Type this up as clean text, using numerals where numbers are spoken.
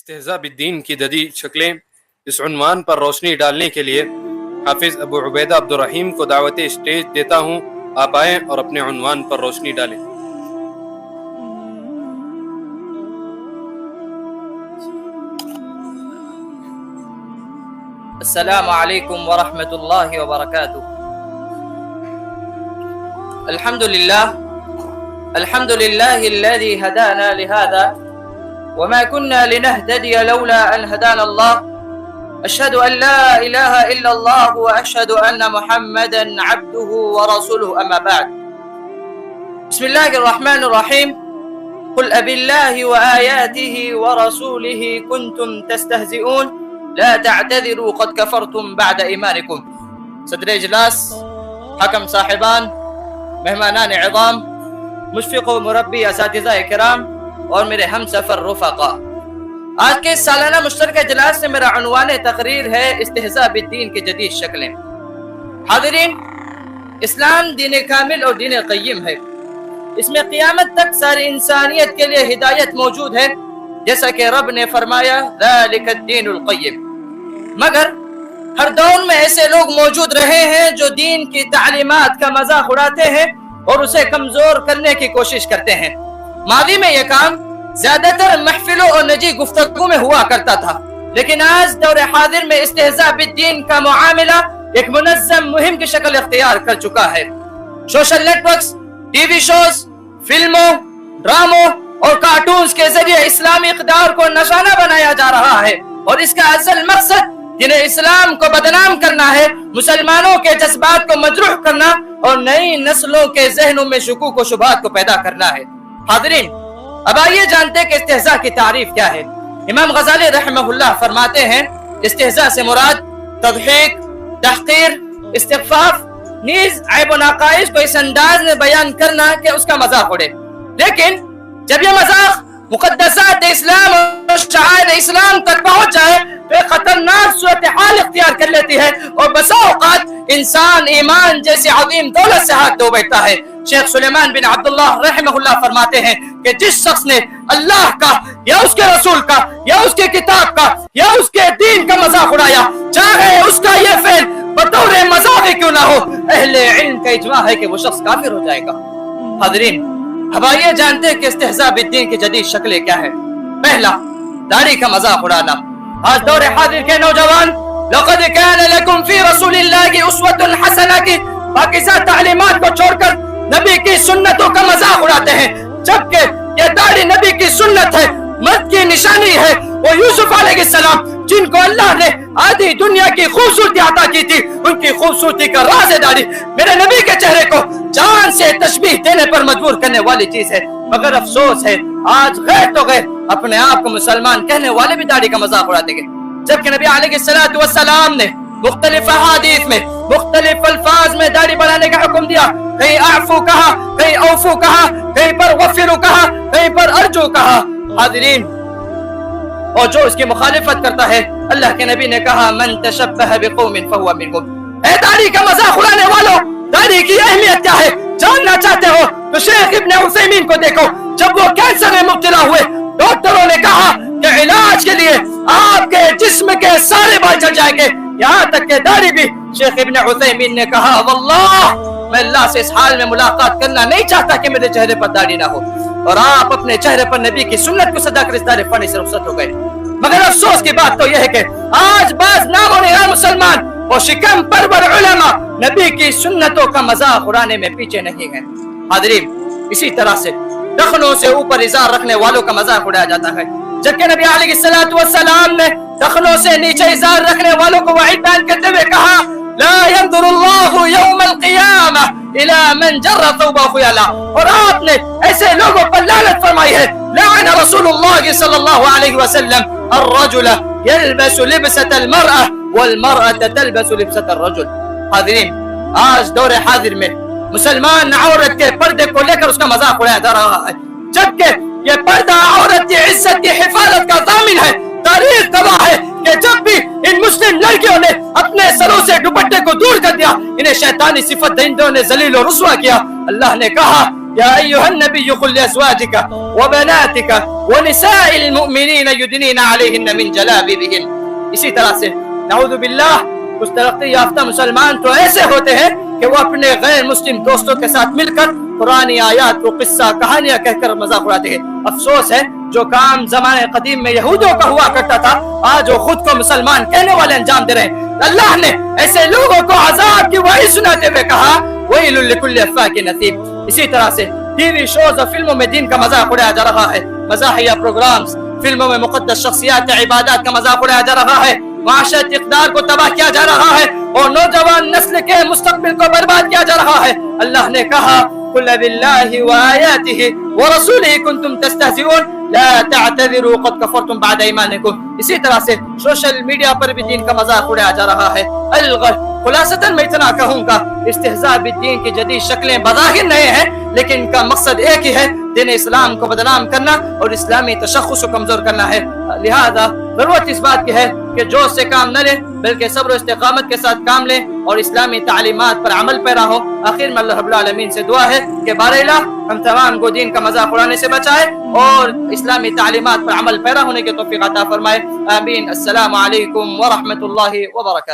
استہزاء بالدین کی جدید شکلیں، اس عنوان پر روشنی ڈالنے کے لیے حافظ ابو عبیدہ عبدالرحیم کو دعوت اسٹیج دیتا ہوں. آپ آئیں اور اپنے عنوان پر روشنی ڈالیں. السلام علیکم ورحمۃ اللہ وبرکاتہ. الحمد للہ الذي هدانا لهذا وما كنا لنهتدي لولا ان هدانا الله. اشهد ان لا اله الا الله واشهد ان محمدا عبده ورسوله. اما بعد. بسم الله الرحمن الرحيم. قل أبالله وآياته ورسوله كنتم تستهزئون لا تعتذروا قد كفرتم بعد ایمانکم. صدر اجلاس، حکم صاحبان، مہمانان عظام، مشفق و مربی اساتذہ کرام اور میرے ہم سفر رفقا، آج کے سالانہ مشترکہ اجلاس سے میرا عنوان تقریر ہے استہزاء بالدین کی جدید شکلیں. حاضرین، اسلام دین کامل اور دین قیم ہے. اس میں قیامت تک ساری انسانیت کے لیے ہدایت موجود ہے، جیسا کہ رب نے فرمایا ذالک الدین القیم. مگر ہر دور میں ایسے لوگ موجود رہے ہیں جو دین کی تعلیمات کا مذاق اڑاتے ہیں اور اسے کمزور کرنے کی کوشش کرتے ہیں. ماضی میں یہ کام زیادہ تر محفلوں اور نجی گفتگو میں ہوا کرتا تھا، لیکن آج دور حاضر میں استہزاء بالدین کا معاملہ ایک منظم مہم کی شکل اختیار کر چکا ہے. Social networks, T V shows, فلموں، ڈراموں اور کارٹونز کے ذریعے اسلامی اقدار کو نشانہ بنایا جا رہا ہے، اور اس کا اصل مقصد جنہیں اسلام کو بدنام کرنا ہے، مسلمانوں کے جذبات کو مجروح کرنا اور نئی نسلوں کے ذہنوں میں شکوک و شبہات کو پیدا کرنا ہے. حاضرین، اب آئیے جانتے ہیں کہ استہزاء کی تعریف کیا ہے. امام غزالی رحمہ اللہ فرماتے ہیں استہزاء سے مراد تضحیک، تحقیر، استخفاف، نیز عیب و نقائص کو اس انداز میں بیان کرنا کہ اس کا مذاق اڑے. لیکن جب یہ مذاق مقدسات اسلام اور شعائر اسلام تک پہنچ جائے تو ایک خطرناک صورتحال اختیار کر لیتی ہے، اور بسا اوقات انسان ایمان جیسی عظیم دولت سے ہاتھ دھو بیٹھتا ہے. شیخ سلیمان بن عبداللہ رحمہ اللہ فرماتے ہیں کہ جس شخص نے اللہ کا یا اس کے رسول کا یا اس کے کتاب کا یا اس کے دین کا مذاق اڑایا، چاہے اس کا یہ فعل بطور مذاق کیوں نہ ہو، اہل علم کا اجماع ہے کہ وہ شخص کافر ہو جائے گا. حاضرین، اب آئیے جانتے ہیں کہ استہزاء بالدین کی جدید شکلیں کیا ہے. پہلا، داڑھی کا مذاق اڑانا. آج دور حاضر کے نوجوان لقد كان لكم في رسول الله اسوة حسنہ کی پاکیزہ تعلیمات کو چھوڑ کر نبی کی سنتوں کا مذاق اڑاتے ہیں، جبکہ یہ داڑھی نبی کی سنت ہے، مرد کی نشانی ہے. وہ یوسف علیہ السلام جن کو اللہ نے آدھی دنیا کی خوبصورتی عطا کی تھی، ان کی خوبصورتی کا راز ہے داڑھی. میرے نبی کے چہرے کو جان سے تشبیہ دینے پر مجبور کرنے والی چیز ہے. مگر افسوس ہے آج غیر تو غیر اپنے آپ کو مسلمان کہنے والے بھی داڑھی کا مذاق اڑاتے گئے، جبکہ نبی علیہ السلام نے مختلف احادیث میں مختلف الفاظ میں داڑھی بڑھانے کا حکم دیا. کہیں اعفو کہا، کہیں اوفو کہا، کہیں پر غفرو کہا، کہیں پر ارجو کہا. حاضرین، اور جو اس کی مخالفت کرتا ہے، اللہ کے نبی نے کہا من تشبہ بقوم فہو منہم. اے داڑھی کا مذاق اڑانے والوں، داڑھی کی اہمیت کیا ہے جاننا چاہتے ہو تو شیخ ابن عثیمین کو دیکھو. جب وہ کینسر میں مبتلا ہوئے، ڈاکٹروں نے کہا کہ علاج کے لیے آپ کے جسم کے سارے بال چل جائیں گے، یہاں تک کہ داڑھی بھی. شیخ ابن عثیمین نے کہا واللہ میں اللہ سے اس حال میں ملاقات کرنا نہیں چاہتا کہ میرے چہرے پر داڑھی نہ ہو. اور آپ اپنے چہرے پر نبی کی سنت کو سجا کر اس داڑھی پڑنے سے رخصت ہو گئے. مگر افسوس کی بات تو یہ ہے کہ آج بعض نام و نگار مسلمان اور شکم پرور علماء نبی کی سنتوں کا مذاق اڑانے میں پیچھے نہیں ہیں. حاضرین، اسی طرح سے ٹخنوں سے اوپر اظہار رکھنے والوں کا مذاق اڑایا جاتا ہے، جبکہ نبی علیہ السلام نے ٹخنوں سے نیچے اظہار رکھنے والوں کو وعید بیان کرتے ہوئے کہا لا ينظر الله يوم القيامة الى من جر ثوبه خيلا. اور آپ نے ایسے لوگوں پر لعنت فرمائی ہے. لعن رسول اللہ صلی اللہ علیہ وسلم الرجل يلبس لبسة المرأة والمرأة تلبس لبسة الرجل. حاضرین، آج دور حاضر میں مسلمان عورت کے پردے کو لے کر اس کا مذاق اڑایا جا رہا ہے، جبکہ یہ پردہ عورت کی عزت کی حفاظت کا ضامن ہے. تاریخ گواہ ہے کہ جب بھی ان مسلم لڑکیوں نے اپنے سروں سے دوپٹے کو دور کر دیا، انہیں شیطانی صفت دہندوں نے ذلیل و رسوا کیا. اللہ نے کہا يا أيها النبي قل لأزواجك وبناتك ونساء المؤمنين يدنين عليهن من جلابيبهن. اسی طرح سے نعوذ باللہ کچھ ترقی یافتہ مسلمان تو ایسے ہوتے ہیں کہ وہ اپنے غیر مسلم دوستوں کے ساتھ مل کر پرانی آیات کو قصہ کہانیاں کہہ کر مذاق اڑاتے ہیں. افسوس ہے جو کام زمانے قدیم میں یہودوں کا ہوا کرتا تھا آج وہ خود کو مسلمان کہنے والے انجام دے رہے ہیں. اللہ نے ایسے لوگوں کو عذاب کی وعید سناتے ہوئے کہا ویل لکل افاک نثیم. اسی طرح سے ٹی وی شوز اور فلموں میں دین کا مذاق اڑایا جا رہا ہے. مزاحیہ پروگرامز فلموں میں مقدس شخصیات یا عبادات کا مذاق اڑایا جا رہا ہے. معاشرت اقدار کو تباہ کیا جا رہا ہے اور نوجوان نسل کے مستقبل کو برباد کیا جا رہا ہے. اللہ نے کہا قل باللہ وآیاتہ ورسولہ کنتم تستہزئون لا تعتذروا قد کفرتم بعد ایمانکم. اسی طرح سے سوشل میڈیا پر بھی دین کا مذاق اڑایا جا رہا ہے. خلاصتاً میں اتنا کہوں گا استہزاء بالدین کی جدید شکلیں بظاہر نئے ہیں لیکن ان کا مقصد ایک ہی ہے دین اسلام کو بدنام کرنا اور اسلامی تشخص کو کمزور کرنا ہے. لہذا ضرورت اس بات کی ہے کہ جو سے کام نہ لیں بلکہ صبر و استقامت کے ساتھ کام لیں اور اسلامی تعلیمات پر عمل پیرا ہو. آخر میں اللہ رب العالمین سے دعا ہے کہ بار الہ ہم تمام کو دین کا مذاق اڑانے سے بچائے اور اسلامی تعلیمات پر عمل پیرا ہونے کی توفیق عطا فرمائے. آمین. السلام علیکم ورحمۃ اللہ وبرکاتہ.